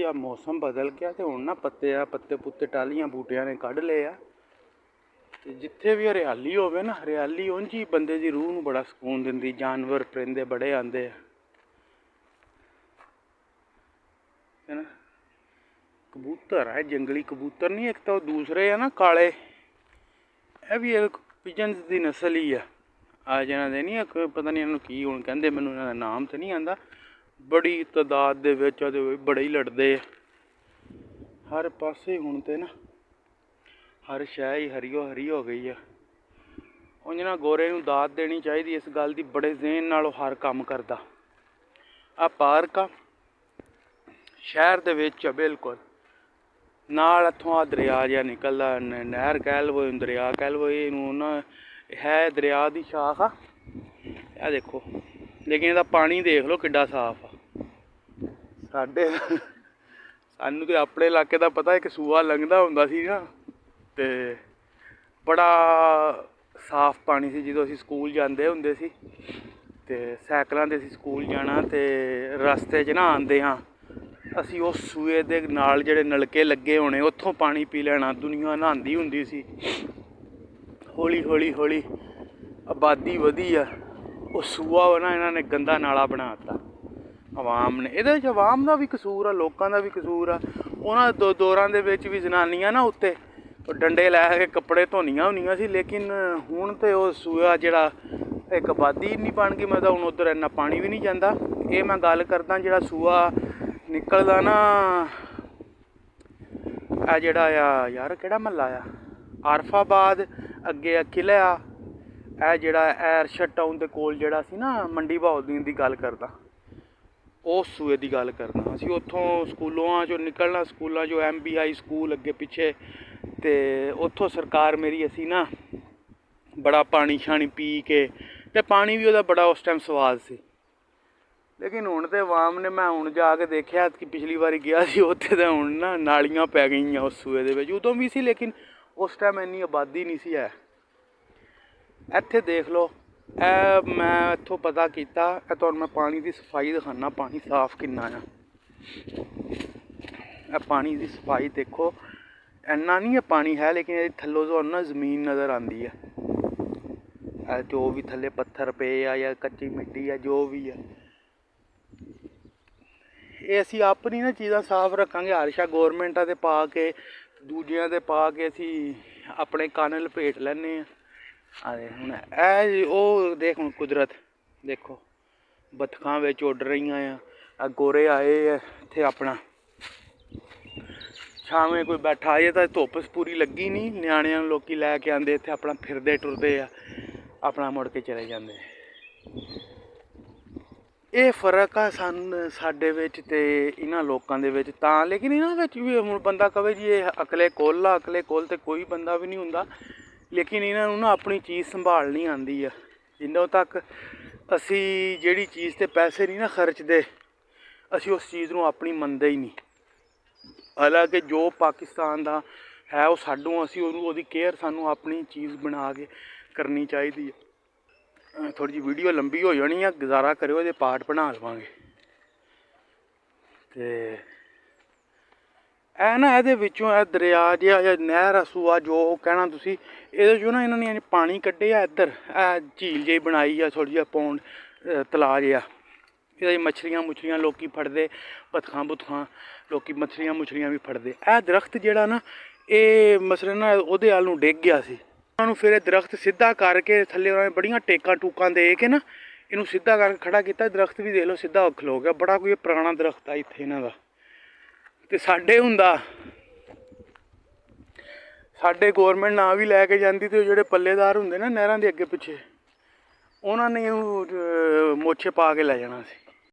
जी आ मौसम बदल गया तो हुण ना पत्ते पुत्ते टालियां बूटियां ने कढ़ ले आ ते जिथे भी हरियाली होवे ना, हरियाली उंज ही बंदे दी रूह नूं बड़ा सुकून दिंदी। जानवर परिंदे बड़े आंदे है ना। कबूतर है, जंगली कबूतर नहीं, एक तो दूसरे है ना काले, यह भी एक पिजन की नस्ल ही है। आ जना दे नहीं एक पता नहीं इन्हूं की हुण कहंदे, मैनूं इन्हां दा नाम तो नहीं आंदा। बड़ी तादाद दे विच बड़े ही लड़दे हर पासे हुण ते ना, हर शै ही हरियो हरी हो गई है। उंज ना गोरे नूं दात देनी चाहिए इस गल की, बड़े ज़हन नाल हर काम करदा। आ पार्क आ शहर दे विच बिल्कुल नाल, इत्थों आ दरिया जिहा निकलदा, नहर कह लवो दरिया कह लवो, इनू है दरिया की शाख आ देखो। लेकिन इसदा पानी देख लो किड्डा साफ आ। साडे सानू तो अपने इलाके का पता, एक सूआ लंघदा हुंदा सी ना, ते बड़ा साफ पानी सी। जदों असीं स्कूल जांदे हुंदे सी ते सैकलां ते असीं स्कूल जाना, ते रस्ते च ना आंदियां असी उस सूए दे नाल जेह्ड़े नलके लगे होने उत्थों पानी पी लेना। दुनिया नहांदी हुंदी सी। हौली हौली हौली आबादी वधी है, उस सूआ ना इन्हां ने गंदा नाला बनाता अवाम ने। इहदे च अवाम दा भी कसूर आ, लोकां दा भी कसूर आ। उन्हां दौरां दे विच भी जनानियां ना उत्ते डंडे लै के कपड़े धोनियां हुंदियां सी, लेकिन हुण ते ओह सूआ जेह्ड़ा इक आबादी इन्नी बन गई, मतलब हुण उद्धर इन्ना पानी भी नहीं जांदा। एह् मैं गल करदा जेह्ड़ा सूआ निकलदा ना, आ जेह्ड़ा आ यार केह्ड़ा म्हल्ला आ, आरफाबाद अग्गे किले आ, ए जेह्ड़ा एयरशट टाउन दे कोल जेह्ड़ा सी ना, मंडी बहाउद्दीन दी गल करदा, उस सूए दी गल करदा। असीं उत्थों स्कूलों चों निकलना, स्कूलों चों MBI स्कूल अग्गे पिच्छे, ते उत्थों सरकार मेरी असीं ना बड़ा पानी शानी पी के, ते पानी भी ओहदा बड़ा उस टाइम स्वाद सी। लेकिन हुण ते अवाम ने, मैं हुण जाके देखिया कि पिछली बारी गया सी उत्थे, ते हुण ना नालियां पै गईयां उस सूए दे विच। उदों भी सी लेकिन उस टाइम इन्नी आबादी नहीं सी है। इत्थे देख लो, ए मैं इत्थों पता कीता, तुहानूं मैं पानी की सफाई दिखाना, पानी साफ किन्ना आ। पानी की सफाई देखो, इन्ना नहीं है पानी है, लेकिन ये थल्लों तुहानूं ना जमीन नज़र आंदी है। जो भी थल्ले पत्थर पे आ या कच्ची मिट्टी है, जो भी है, ये असीं अपनी ना चीज़ां साफ रखांगे। हर शा गौरमेंट ते पा के, दूजियां ते पा के असीं अपने कंन लपेट लैन्ने आं। हुण ऐ ओह देख, हुण कुदरत देखो, बतखां बिच उड्ड रहियां आ, गोरे आए इत्थे अपना छावें कोई बैठा, अजे तां धुप्प पूरी लग्गी नहीं, न्याणिआं नूं लोकी लै के आंदे इत्थे, अपना फिरदे टुरदे आ, अपना मुड़ के चले जांदे। ये फर्क आ साडे विच ते इन्हां लोकां दे विच तां। लेकिन इन्हां विच भी हुण बंदा कहे जी ये अकले कुल आ, अकले कुल ते कोई बंदा भी नहीं हुंदा। लेकिन इन्हां नूं ना अपनी चीज़ संभालनी आंदी आ। जिन्नों तक असीं जेह्ड़ी चीज़ ते पैसे नहीं ना खर्चदे, असीं उस चीज़ नूं अपनी मनदे ही नहीं। हालांकि जो पाकिस्तान दा है वो साडों, असीं ओहदी केयर सानूं अपनी चीज़ बना के करनी चाहिदी है। थोड़ी जी वीडियो लंबी हो जानी है, गुजारा करो, ये पार्ट बना लवांगे। ते ऐ ना एहदे विचों दरिया जिहा या नहर सूआ जो कहना तुसीं, एहदे चों ना इन्हां ने पानी कड्ढेआ इद्धर, झील जेही बनाई है, थोड़ी जी पौंड तलाऽ जेहा। एह्दे च मछलियां मुछलियां लोकी फड़दे, बतखां बुतखां लोकी मछलियां मुछलियां भी फड़दे। दरख्त जेह्ड़ा ना, एह् मसलन ना ओहदे अल नूं डिग गया सी, उन्होंने फिर दरख्त सीधा करके थल्ले उन्होंने बड़ियां टेकां टूकां दे के ना इनू सीधा करके खड़ा किया। दरख्त भी देख लो सीधा खलो गया, बड़ा कोई पुराना दरख्त आ इत्थे इन्हां दा। ते साडे हुंदा, साडे गौरमेंट ना भी लैके जांदी, ते जेह्ड़े पल्लेदार हुंदे ना नहरां दे अग्गे पिच्छे, उन्हां ने मोछे पा के लै जाना सी।